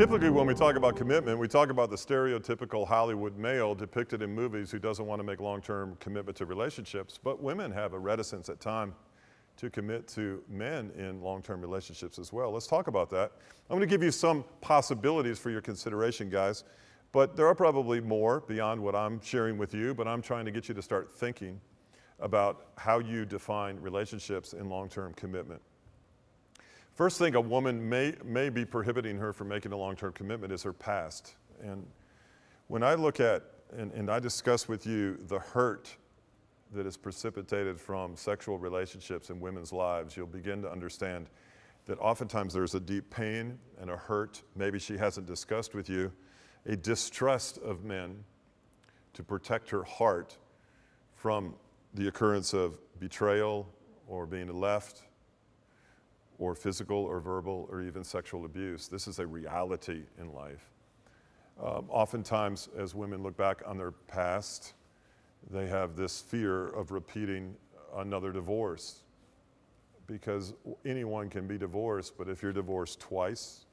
Typically, when we talk about commitment, we talk about the stereotypical Hollywood male depicted in movies who doesn't want to make long-term commitment to relationships, but women have a reticence at times to commit to men in long-term relationships as well. Let's talk about that. I'm going to give you some possibilities for your consideration, guys, but there are probably more beyond what I'm sharing with you, but I'm trying to get you to start thinking about how you define relationships in long-term commitment. First thing a woman may be prohibiting her from making a long-term commitment is her past. And when I look at and I discuss with you the hurt that is precipitated from sexual relationships in women's lives, you'll begin to understand that oftentimes there's a deep pain and a hurt, maybe she hasn't discussed with you, a distrust of men to protect her heart from the occurrence of betrayal or being left, or physical or verbal or even sexual abuse. This is a reality in life. Oftentimes, as women look back on their past, they have this fear of repeating another divorce, because anyone can be divorced, but if you're divorced twice,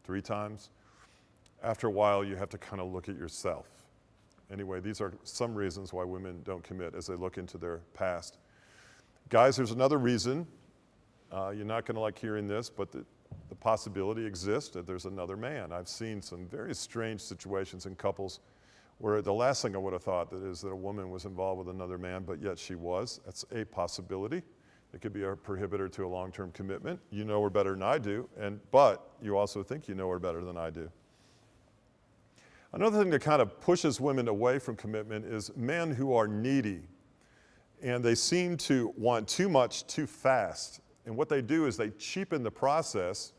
3 times, after a while you have to kind of look at yourself. Anyway, these are some reasons why women don't commit as they look into their past. Guys, there's another reason. You're not going to like hearing this, but the possibility exists that there's another man. I've seen some very strange situations in couples where the last thing I would have thought is that a woman was involved with another man, but yet she was. That's a possibility. It could be a prohibitor to a long-term commitment. You know her better than I do, but you also think you know her better than I do. Another thing that kind of pushes women away from commitment is men who are needy, and they seem to want too much too fast. And what they do is they cheapen the process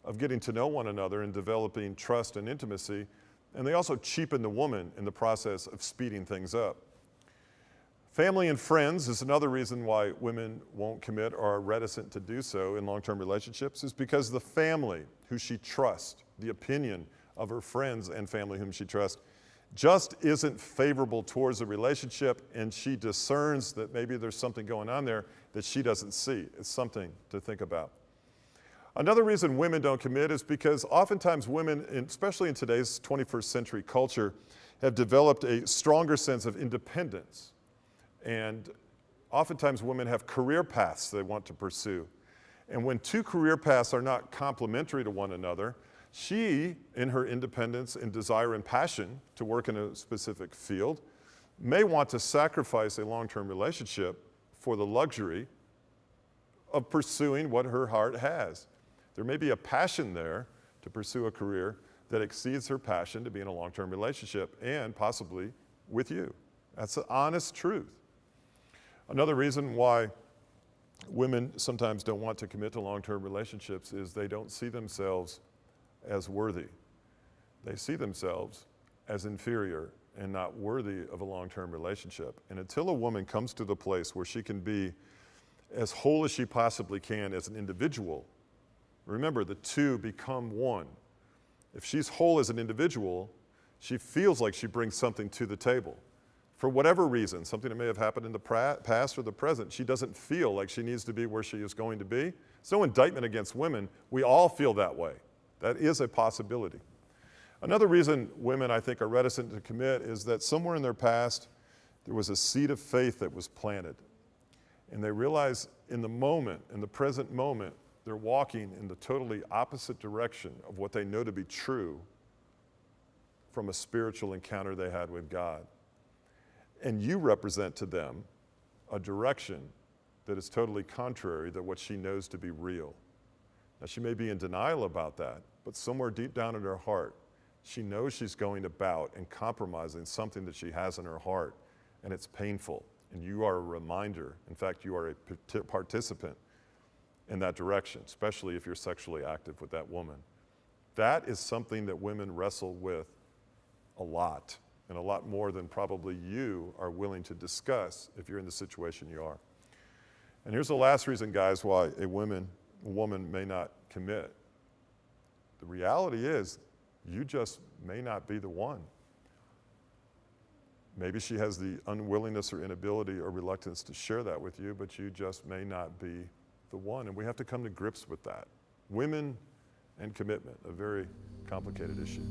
of getting to know one another and developing trust and intimacy, and they also cheapen the woman in the process of speeding things up. Family and friends is another reason why women won't commit or are reticent to do so in long-term relationships, is because the family who she trusts, the opinion of her friends and family whom she trusts, just isn't favorable towards the relationship, and she discerns that maybe there's something going on there that she doesn't see. It's something to think about. Another reason women don't commit is because oftentimes women, especially in today's 21st century culture, have developed a stronger sense of independence. And oftentimes women have career paths they want to pursue. And when 2 career paths are not complementary to one another, she, in her independence and desire and passion to work in a specific field, may want to sacrifice a long-term relationship for the luxury of pursuing what her heart has. There may be a passion there to pursue a career that exceeds her passion to be in a long-term relationship, and possibly with you. That's the honest truth. Another reason why women sometimes don't want to commit to long-term relationships is they don't see themselves as worthy. They see themselves as inferior and not worthy of a long-term relationship. And until a woman comes to the place where she can be as whole as she possibly can as an individual, remember, the 2 become one. If she's whole as an individual, she feels like she brings something to the table. For whatever reason, something that may have happened in the past or the present, she doesn't feel like she needs to be where she is going to be. It's no indictment against women. We all feel that way. That is a possibility. Another reason women, I think, are reticent to commit is that somewhere in their past, there was a seed of faith that was planted. And they realize in the moment, in the present moment, they're walking in the totally opposite direction of what they know to be true from a spiritual encounter they had with God. And you represent to them a direction that is totally contrary to what she knows to be real. Now, she may be in denial about that, but somewhere deep down in her heart, she knows she's going about and compromising something that she has in her heart, and it's painful. And you are a reminder. In fact, you are a participant in that direction, especially if you're sexually active with that woman. That is something that women wrestle with a lot, and a lot more than probably you are willing to discuss if you're in the situation you are. And here's the last reason, guys, why a woman may not commit. The reality is, you just may not be the one. Maybe she has the unwillingness or inability or reluctance to share that with you, but you just may not be the one. And we have to come to grips with that. Women and commitment, a very complicated issue.